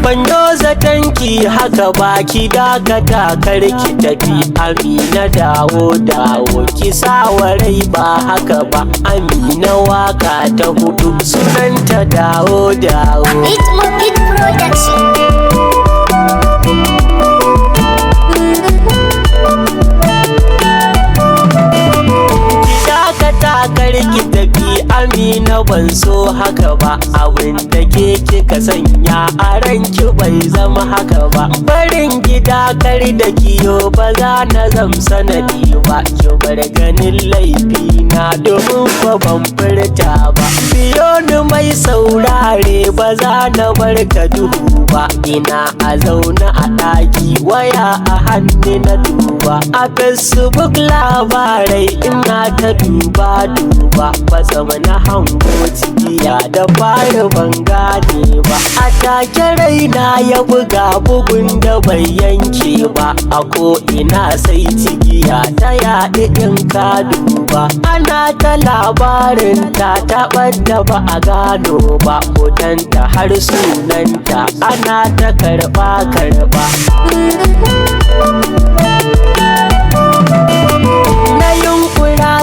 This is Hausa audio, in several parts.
ban zaton ki haka ba, ki dakata kar ki tafi. Amina dawo ki sawa rai ba haka ba. Amina waka ta hudu sunanta dawo. It production. Ki tafi Amina, ban so haka ba. Abin da ke kika sanya a ranki bai zama haka ba. Barin gida kar da kiyo ba za na zam sanadi ba. Ki bar ganin laifi na domin fa ban furta ba. Biyo ni mai saurare, ba za na bar ka duhu ba. Ina a zaune a ɗaki, waya a hannu na duba. A Facebook labarai ina ta duba. Kwatsam na hango cigiya da fari ban gane ba. A take raina ya buga bugun da bai yanke ba. A ko ina sai cigiya ta yaɗi in ka duba. Ana ta labarin ta taɓar da ba a gano ba. Hotonta har sunanta ana ta karɓa.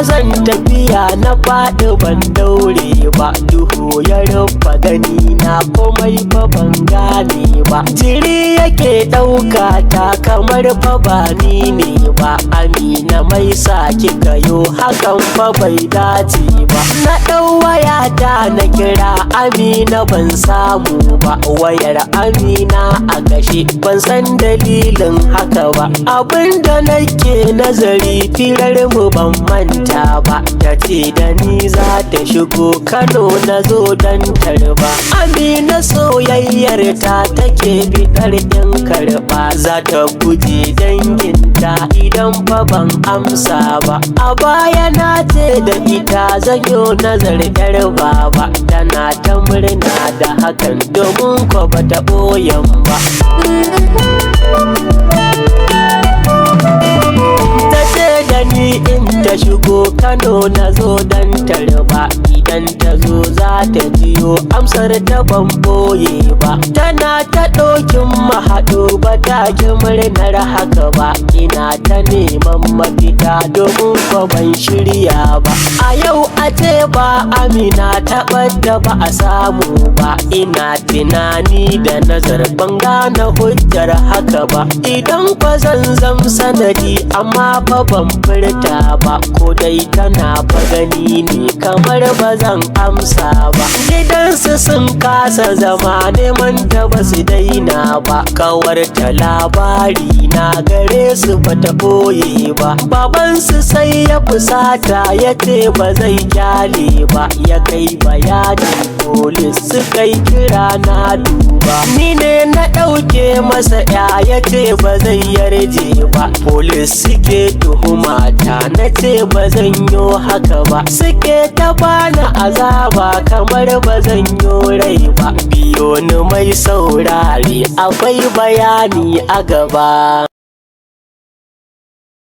Zan tafiya na faɗi ban daure ba. Duhu ya rufa gani na, komai fa ban gane ba. Jiri yake ɗauka ta kamar fa ba ni ne ba. Amina mai sa kika yo hakan fa bai dace ba. Na ɗau wayata na kira Amina ban samu ba. Wayar Amina a kashe, ban san dalilin haka ba. Abinda nake nazari firar mu ban manta ba. Ta ce da ni za ta shigo Kano na zo don tarba. Amina soyayyar ta take bidar in karba. Za ta guje danginta idan fa ban amsa ba. A baya na ce da ita zanyo nazar yar baba. Tana ta murna da hakan domin ko bata ɓoyan ba. Ni in ta shigo Kano na zo don tarba. Idan ta zo za ta jiyo amsar ta ban boye ba. Tana ta ɗokin mahaɗo ba ta ki murnar haka ba. Ina ta neman mafita domin ko ban shirya ba. A yau a ce ba Amina taɓar da ba a samu ba. Ina tunani da nazar ban gane hujjar haka ba. Idan fa zan sanadi amma fa ban furta ba. Ko dai tana fa gani ne kamar ba zan amsa ba. Gidansu sun kasa zama, neman ta ba su daina ba. Kawar ta labari na gare su ba ta ɓoye ba. Babansu sai ya fusata ya ce ba zai kyale ba. Ya kai bayani polis suka yi kira na duba. Ni ne na ɗauke masa ya ce ba zai yarje ba. Polis suke tuhumata, na ce ba zan yo haka ba. Suke ta bani azaba kamar ba zan yo rai ba. Biyo ni mai saurare, akwai bayani a gaba.